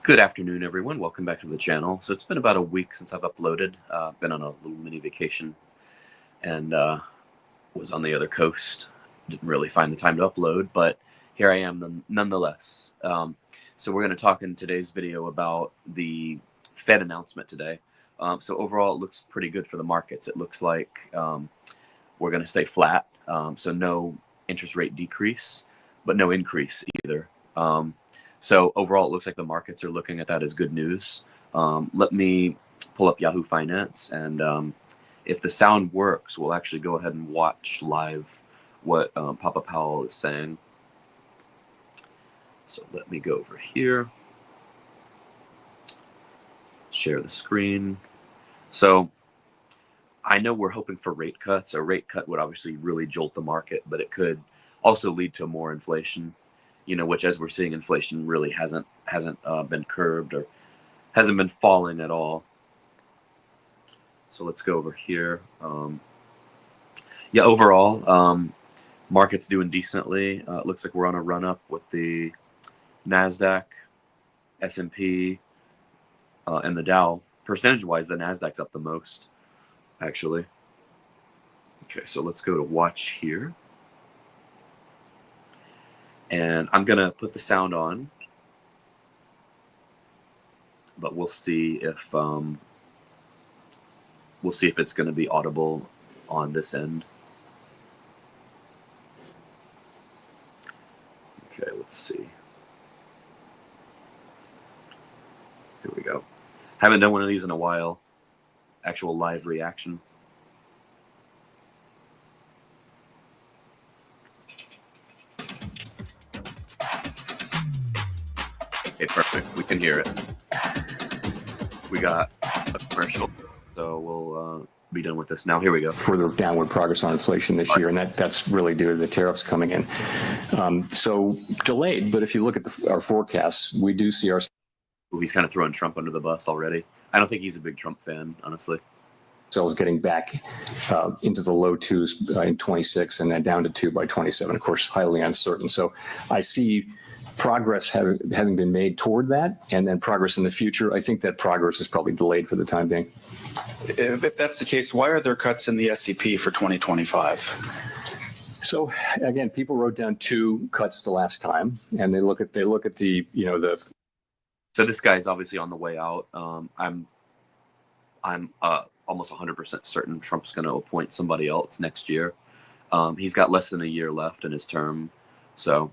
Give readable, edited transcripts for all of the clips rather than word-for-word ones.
Good afternoon, everyone. Welcome back to the channel. So it's been about a week since I've uploaded. Been on a little mini vacation and was on the other coast. Didn't really find the time to upload, but here I am nonetheless. So we're going to talk in today's video about the Fed announcement today. So overall, it looks pretty good for the markets. It looks like we're going to stay flat. So no interest rate decrease, but no increase either. So overall, it looks like the markets are looking at that as good news. Let me pull up Yahoo Finance, and if the sound works, we'll actually go ahead and watch live what Papa Powell is saying. So let me go over here, share the screen. So I know we're hoping for rate cuts. A rate cut would obviously really jolt the market, but it could also lead to more inflation. Which, as we're seeing, inflation really hasn't been curbed or hasn't been falling at all. So let's go over here. Yeah, overall, market's doing decently. It looks like we're on a run up with the NASDAQ, S&P, and the Dow. Percentage-wise, the NASDAQ's up the most, actually. Okay, so let's go to watch here. And I'm going to put the sound on, but we'll see if it's going to be audible on this end. Okay, let's see. Here we go. Haven't done one of these in a while. Actual live reaction. Okay, perfect. We can hear it. We got a commercial, so we'll be done with this now. Here we go. Further downward progress on inflation this year, and that's really due to the tariffs coming in. So delayed, but if you look at our forecasts, we do see our... He's kind of throwing Trump under the bus already. I don't think he's a big Trump fan, honestly. Sales getting back into the low twos in 26 and then down to 2 by 27, of course, highly uncertain. So I see progress having been made toward that, and then progress in the future. I think that progress is probably delayed for the time being. If that's the case, why are there cuts in the SEP for 2025? So again, people wrote down 2 cuts the last time, and they look at the the. So this guy's obviously on the way out. I'm almost 100% certain Trump's going to appoint somebody else next year. He's got less than a year left in his term, so.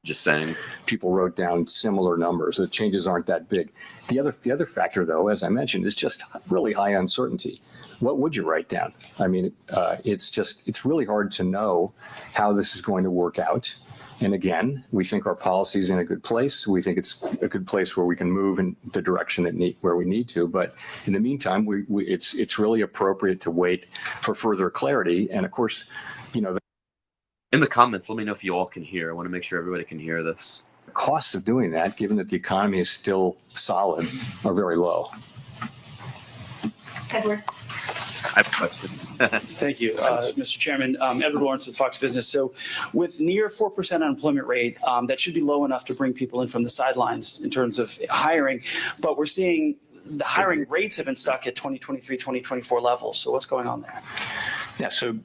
Just saying. People wrote down similar numbers. The changes aren't that big. The other factor, though, as I mentioned, is just really high uncertainty. What would you write down? I mean, it's really hard to know how this is going to work out. And again, we think our policy is in a good place. We think it's a good place where we can move in the direction where we need to. But in the meantime, it's really appropriate to wait for further clarity. And of course, in the comments, let me know if you all can hear. I want to make sure everybody can hear this. The costs of doing that, given that the economy is still solid, are very low. Edward. I have a question. Thank you, Mr. Chairman. Edward Lawrence with Fox Business. So with near 4% unemployment rate, that should be low enough to bring people in from the sidelines in terms of hiring. But we're seeing the hiring rates have been stuck at 2023, 2024 levels. So what's going on there? Yeah, so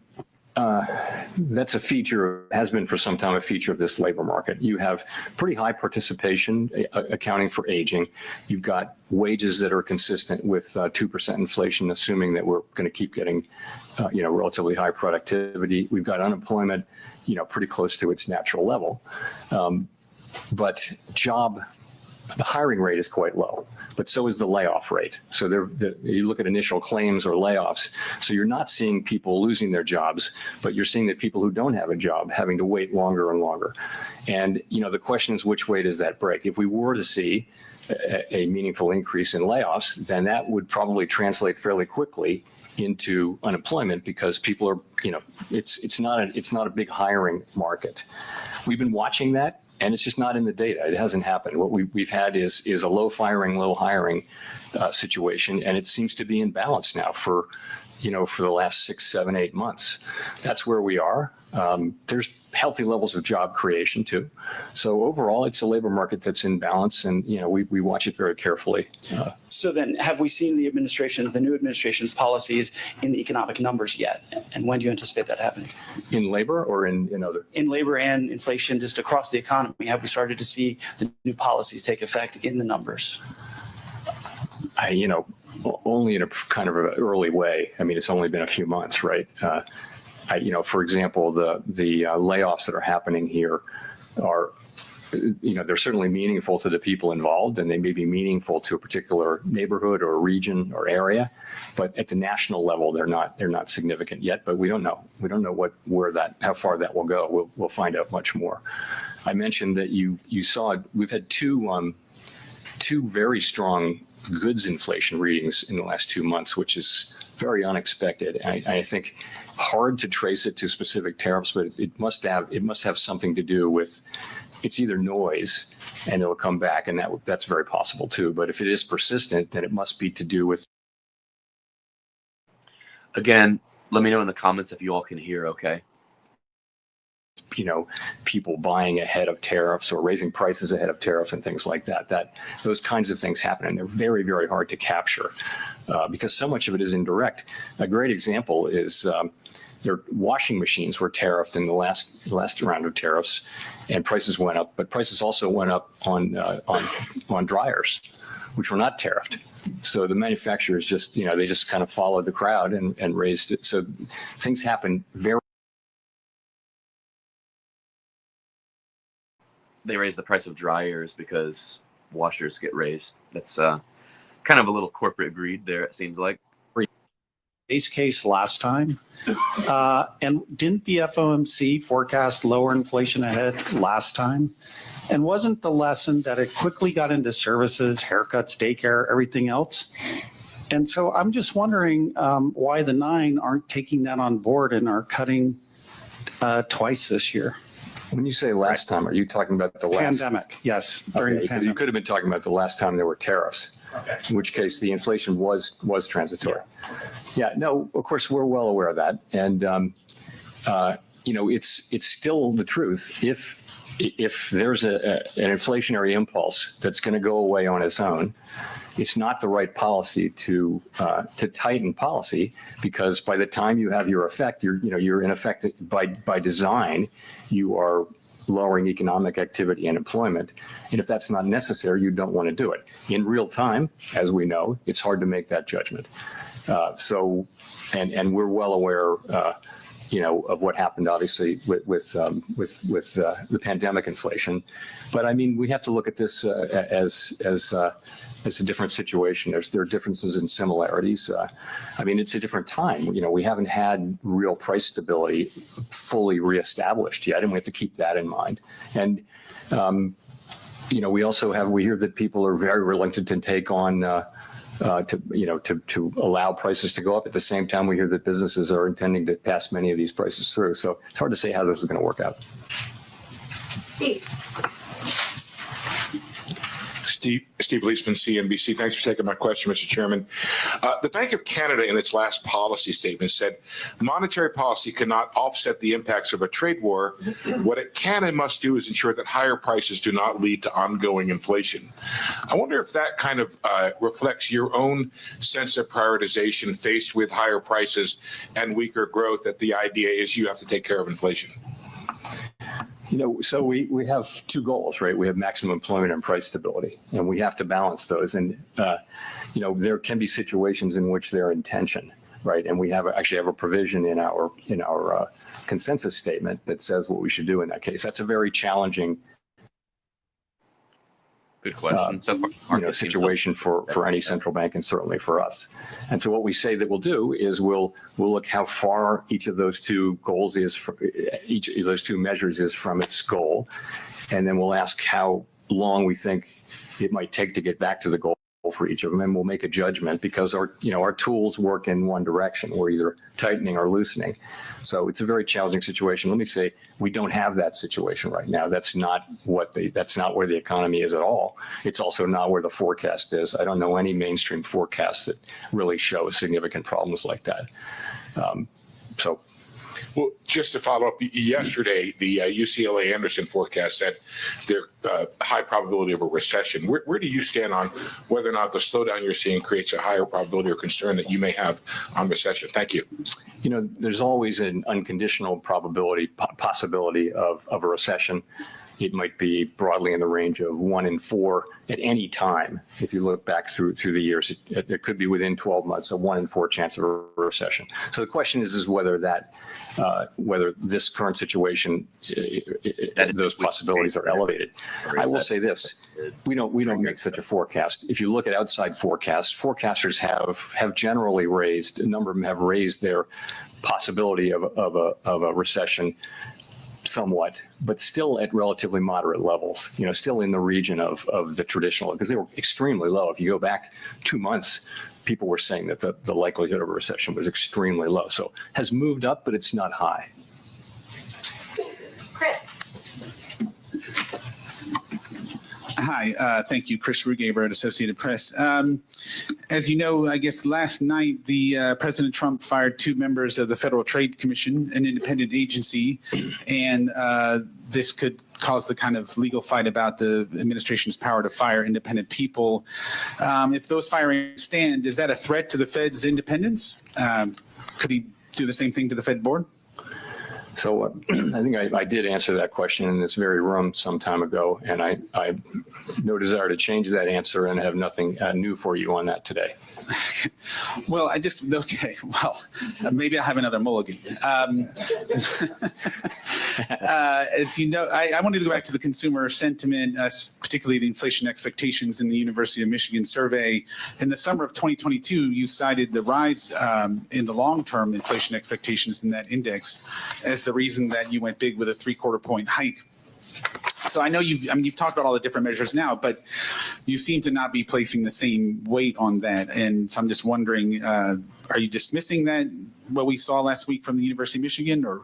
that's a feature, has been for some time a feature of this labor market. You have pretty high participation accounting for aging. You've got wages that are consistent with 2% inflation, assuming that we're going to keep getting, relatively high productivity. We've got unemployment, pretty close to its natural level. But the hiring rate is quite low, but so is the layoff rate. So you look at initial claims or layoffs. So you're not seeing people losing their jobs, but you're seeing that people who don't have a job having to wait longer and longer. And, the question is, which way does that break? If we were to see a meaningful increase in layoffs, then that would probably translate fairly quickly into unemployment because people are, it's not a big hiring market. We've been watching that. And it's just not in the data. It hasn't happened. What we've had is a low firing, low hiring situation, and it seems to be in balance now for the last 6, 7, 8 months. That's where we are. There's healthy levels of job creation too. So overall, it's a labor market that's in balance, and we watch it very carefully. So then, have we seen the new administration's policies in the economic numbers yet? And when do you anticipate that happening? In labor or in other? In labor and inflation, just across the economy, have we started to see the new policies take effect in the numbers? Only in a kind of an early way. I mean, it's only been a few months, right? For example, the layoffs that are happening here are, they're certainly meaningful to the people involved, and they may be meaningful to a particular neighborhood or region or area, but at the national level, they're not significant yet. But we don't know. We don't know how far that will go. We'll find out much more. I mentioned that you saw we've had two very strong goods inflation readings in the last 2 months, which is very unexpected. I think hard to trace it to specific tariffs, but it must have something to do with, it's either noise and it'll come back, and that's very possible too. But if it is persistent, then it must be to do with. Again, let me know in the comments if you all can hear okay. People buying ahead of tariffs or raising prices ahead of tariffs and things like that. Those kinds of things happen, and they're very, very hard to capture because so much of it is indirect. A great example is their washing machines were tariffed in the last round of tariffs, and prices went up. But prices also went up on dryers, which were not tariffed. So the manufacturers they just kind of followed the crowd and raised it. So things happen very. They raise the price of dryers because washers get raised. That's kind of a little corporate greed there, it seems like. Base case last time. And didn't the FOMC forecast lower inflation ahead last time? And wasn't the lesson that it quickly got into services, haircuts, daycare, everything else? And so I'm just wondering why the 9 aren't taking that on board and are cutting twice this year. When you say last time, are you talking about the last pandemic? Yes, during the because pandemic. you could have been talking about the last time there were tariffs, in which case the inflation was transitory. Yeah, no, of course we're well aware of that, and it's still the truth. If there's an inflationary impulse that's going to go away on its own, it's not the right policy to tighten policy, because by the time you have your effect, you're in effect by design, you are lowering economic activity and employment. And if that's not necessary, you don't want to do it. In real time, as we know, it's hard to make that judgment. And we're well aware, of what happened, obviously, with the pandemic inflation. But I mean, we have to look at this as a different situation. There are differences and similarities. I mean, it's a different time. We haven't had real price stability fully reestablished yet, and we have to keep that in mind. And we hear that people are very reluctant to take on to allow prices to go up. At the same time, we hear that businesses are intending to pass many of these prices through. So it's hard to say how this is going to work out. Steve Leisman, CNBC. Thanks for taking my question, Mr. Chairman. The Bank of Canada, in its last policy statement, said monetary policy cannot offset the impacts of a trade war. What it can and must do is ensure that higher prices do not lead to ongoing inflation. I wonder if that kind of reflects your own sense of prioritization faced with higher prices and weaker growth, that the idea is you have to take care of inflation. So we have two goals, right? We have maximum employment and price stability, and we have to balance those. And, there can be situations in which they're in tension, right? And we actually have a provision in our consensus statement that says what we should do in that case. That's a very challenging Good question. Situation for any central bank, and certainly for us. And so what we say that we'll do is we'll look how far each of those two goals is, each of those two measures is from its goal. And then we'll ask how long we think it might take to get back to the goal for each of them. And we'll make a judgment, because our tools work in one direction. We're either tightening or loosening. So it's a very challenging situation. Let me say, we don't have that situation right now. That's not where the economy is at all. It's also not where the forecast is. I don't know any mainstream forecasts that really show significant problems like that. So Well, just to follow up, yesterday, the UCLA Anderson forecast said there's high probability of a recession. Where do you stand on whether or not the slowdown you're seeing creates a higher probability or concern that you may have on recession? Thank you. You know, there's always an unconditional possibility of a recession. It might be broadly in the range of 1 in 4 at any time. If you look back through the years, it could be within 12 months, a 1 in 4 chance of a recession. So the question is whether whether this current situation, those possibilities are elevated. I will say this: we don't make such a forecast. If you look at outside forecasts, forecasters have generally raised, a number of them have raised their possibility of a recession somewhat, but still at relatively moderate levels, you know, still in the region of the traditional, because they were extremely low. If you go back 2 months, people were saying that the likelihood of a recession was extremely low. So has moved up, but it's not high. Chris. Hi, thank you. Chris Rugaber at Associated Press. As you know, I guess last night, President Trump fired 2 members of the Federal Trade Commission, an independent agency, and this could cause the kind of legal fight about the administration's power to fire independent people. If those firings stand, is that a threat to the Fed's independence? Could he do the same thing to the Fed board? So I think I did answer that question in this very room some time ago, and I have no desire to change that answer and have nothing new for you on that today. Well, maybe I'll have another mulligan. As you know, I wanted to go back to the consumer sentiment, particularly the inflation expectations in the University of Michigan survey. In the summer of 2022, you cited the rise in the long-term inflation expectations in that index as the reason that you went big with a 3/4 point hike. So I know you've talked about all the different measures now, but you seem to not be placing the same weight on that. And so I'm just wondering, are you dismissing that, what we saw last week from the University of Michigan, or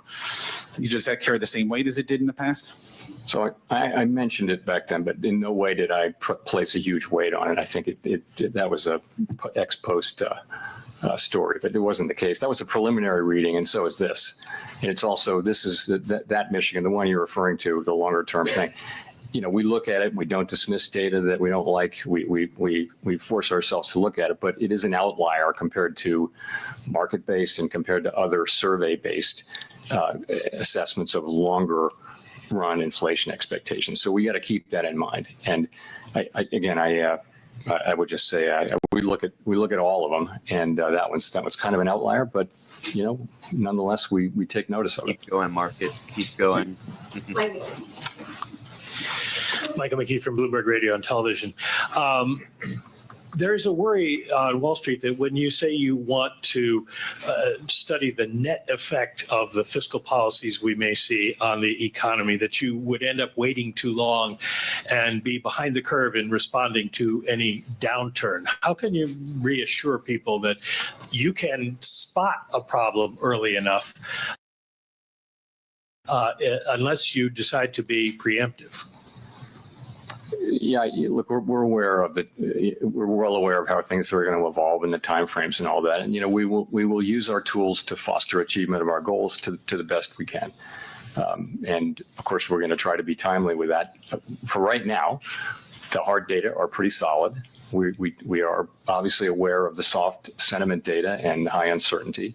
does that carry the same weight as it did in the past? So I mentioned it back then, but in no way did I place a huge weight on it. I think that was a ex post story, but it wasn't the case. That was a preliminary reading, and so is this. And it's also, this is that Michigan, the one you're referring to, the longer term thing. You know, we look at it, we don't dismiss data that we don't like. We force ourselves to look at it, but it is an outlier compared to market-based and compared to other survey-based assessments of longer run inflation expectations. So we got to keep that in mind. And I would just say we look at all of them, and that one's kind of an outlier, but you know, nonetheless, we take notice of it. Keep going, market. Keep going. Michael McKee from Bloomberg Radio and Television. There's a worry on Wall Street that when you say you want to study the net effect of the fiscal policies we may see on the economy, that you would end up waiting too long and be behind the curve in responding to any downturn. How can you reassure people that you can spot a problem early enough unless you decide to be preemptive? Yeah, look, we're aware of we're well aware of how things are going to evolve and the timeframes and all that. And, you know, we will use our tools to foster achievement of our goals to the best we can. And of course, we're going to try to be timely with that. For right now, the hard data are pretty solid. We are obviously aware of the soft sentiment data and high uncertainty.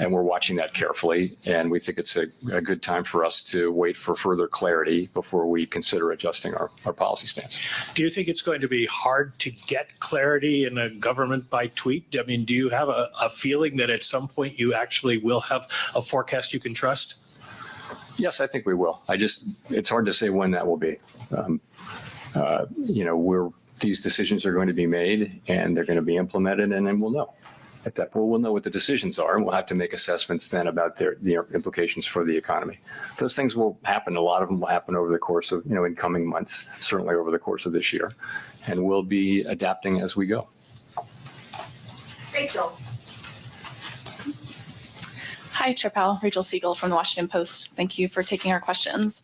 And we're watching that carefully, and we think it's a good time for us to wait for further clarity before we consider adjusting our policy stance. Do you think it's going to be hard to get clarity in a government by tweet? I mean, do you have a feeling that at some point you actually will have a forecast you can trust? Yes, I think we will. It's hard to say when that will be. You know, these decisions are going to be made, and they're going to be implemented, and then we'll know. At that point, we'll know what the decisions are, and we'll have to make assessments then about the implications for the economy. Those things will happen. A lot of them will happen over the course of, in coming months, certainly over the course of this year. And we'll be adapting as we go. Rachel. Hi, Chair Powell. Rachel Siegel from the Washington Post. Thank you for taking our questions.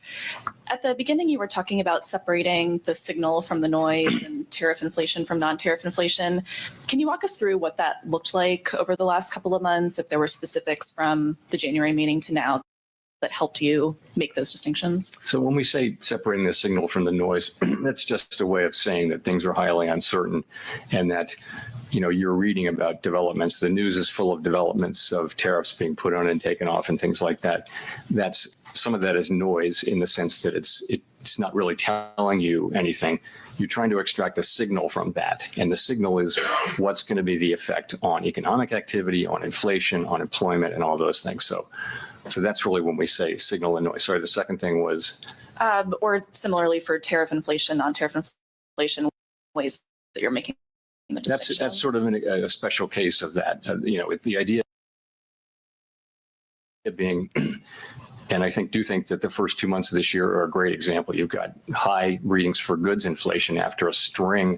At the beginning, you were talking about separating the signal from the noise and tariff inflation from non-tariff inflation. Can you walk us through what that looked like over the last couple of months, if there were specifics from the January meeting to now that helped you make those distinctions? So when we say separating the signal from the noise, that's just a way of saying that things are highly uncertain and that you're reading about developments. The news is full of developments of tariffs being put on and taken off and things like that. Some of that is noise in the sense that it's not really telling you anything. You're trying to extract a signal from that. And the signal is what's going to be the effect on economic activity, on inflation, on employment, and all those things. So that's really when we say signal and noise. Sorry, the second thing was? Or similarly for tariff inflation, non-tariff inflation, ways that you're making the distinction. That's sort of a special case of that. The idea being, and I do think that the first 2 months of this year are a great example. You've got high readings for goods inflation after a string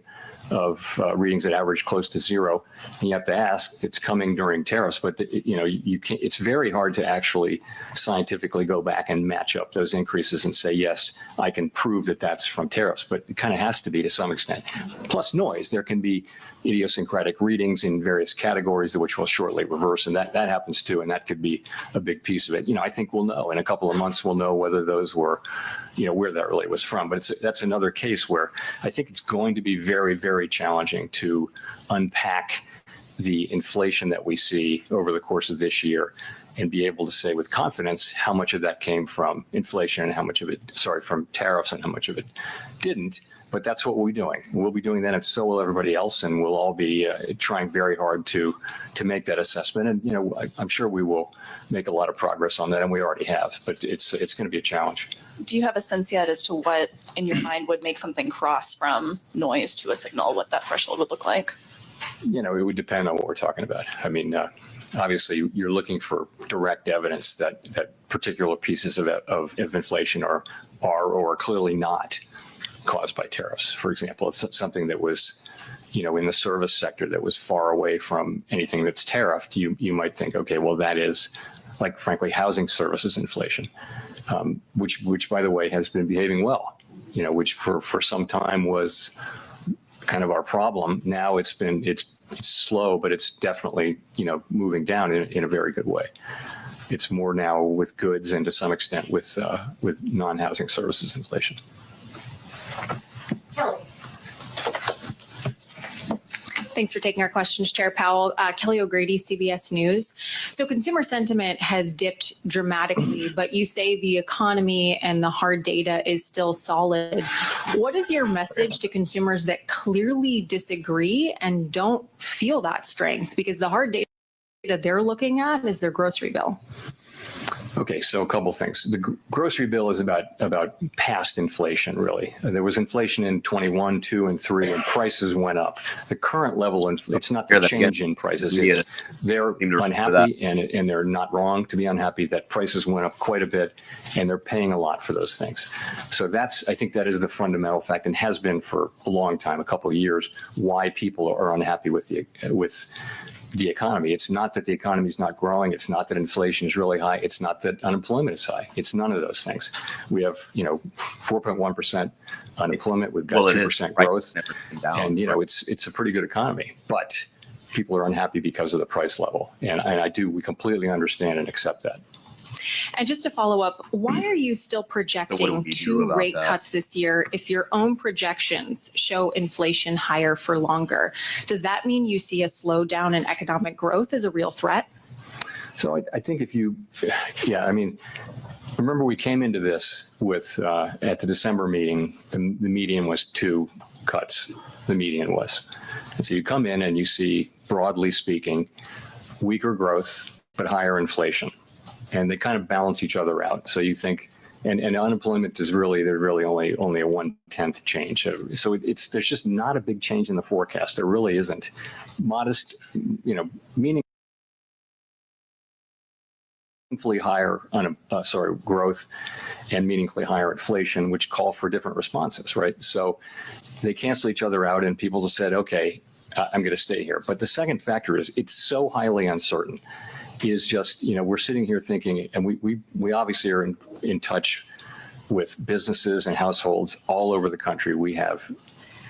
of readings that average close to zero. And you have to ask, it's coming during tariffs, but you can't, it's very hard to actually scientifically go back and match up those increases and say, yes, I can prove that that's from tariffs, but it kind of has to be to some extent. Plus noise, there can be idiosyncratic readings in various categories, which will shortly reverse, and that happens too, and that could be a big piece of it. I think we'll know in a couple of months, we'll know whether those were, where that really was from. But that's another case where I think it's going to be very, very challenging to unpack the inflation that we see over the course of this year and be able to say with confidence how much of that came from inflation and how much of it, from tariffs and how much of it didn't. But that's what we'll be doing. We'll be doing that, and so will everybody else, and we'll all be trying very hard to make that assessment. And I'm sure we will make a lot of progress on that, and we already have. But it's going to be a challenge. Do you have a sense yet as to what, in your mind, would make something cross from noise to a signal? What that threshold would look like? It would depend on what we're talking about. I mean, obviously, you're looking for direct evidence that particular pieces of inflation are or are clearly not caused by tariffs. For example, if it's something that was, in the service sector that was far away from anything that's tariffed, you might think, okay, well, that is like, frankly, housing services inflation, which by the way, has been behaving well, which for some time was kind of our problem. Now it's slow, but it's definitely, moving down in a very good way. It's more now with goods and to some extent with non-housing services inflation. Kelly. Thanks for taking our questions, Chair Powell. Kelly O'Grady, CBS News. So consumer sentiment has dipped dramatically, but you say the economy and the hard data is still solid. What is your message to consumers that clearly disagree and don't feel that strength? Because the hard data they're looking at is their grocery bill. Okay, so a couple things. The grocery bill is about past inflation, really. There was inflation in 21, 2, and 3, and prices went up. The current level, it's not the change in prices. They're unhappy, and they're not wrong to be unhappy that prices went up quite a bit, and they're paying a lot for those things. So I think that is the fundamental fact, and has been for a long time, a couple of years, why people are unhappy with the economy. It's not that the economy is not growing. It's not that inflation is really high. It's not that unemployment is high. It's none of those things. We have, 4.1% unemployment. We've got 2% growth, and it's a pretty good economy. But people are unhappy because of the price level, and we completely understand and accept that. And just to follow up, why are you still projecting 2 rate cuts this year if your own projections show inflation higher for longer? Does that mean you see a slowdown in economic growth as a real threat? So I think remember we came into this with, at the December meeting, the median was 2 cuts, the median was. And so you come in and you see, broadly speaking, weaker growth, but higher inflation. And they kind of balance each other out. So you think, and unemployment is there's really only a 1/10 change. So there's just not a big change in the forecast. There really isn't. Modest, meaningfully higher growth and meaningfully higher inflation, which call for different responses, right? So they cancel each other out, and people just said, okay, I'm going to stay here. But the second factor is it's so highly uncertain. is just, we're sitting here thinking, and we obviously are in touch with businesses and households all over the country. We have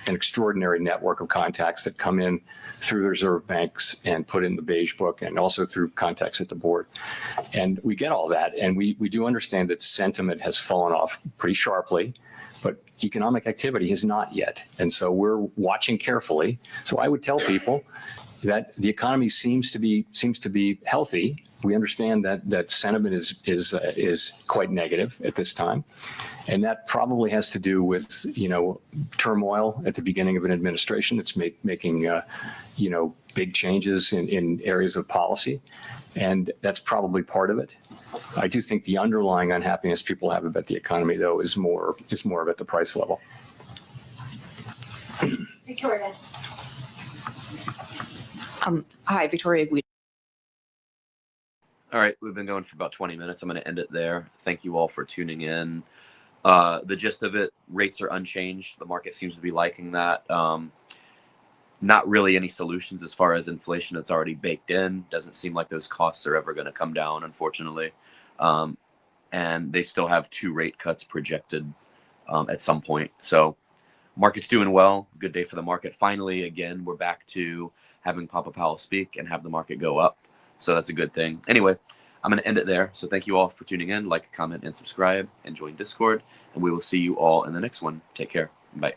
an extraordinary network of contacts that come in through the reserve banks and put in the beige book, and also through contacts at the board. And we get all that. And we do understand that sentiment has fallen off pretty sharply, but economic activity has not yet. And so we're watching carefully. So I would tell people that the economy seems to be healthy. We understand that sentiment is quite negative at this time, and that probably has to do with turmoil at the beginning of an administration that's making big changes in areas of policy, and that's probably part of it. I do think the underlying unhappiness people have about the economy, though, is more of at the price level. Victoria. Hi, Victoria Guido. All right, we've been going for about 20 minutes. I'm going to end it there. Thank you all for tuning in. The gist of it, rates are unchanged. The market seems to be liking that. Not really any solutions as far as inflation that's already baked in. Doesn't seem like those costs are ever going to come down, unfortunately. And they still have 2 rate cuts projected at some point. So market's doing well. Good day for the market. Finally, again, we're back to having Papa Powell speak and have the market go up. So that's a good thing. Anyway, I'm going to end it there. So thank you all for tuning in. Like, comment, and subscribe, and join Discord. And we will see you all in the next one. Take care. Bye.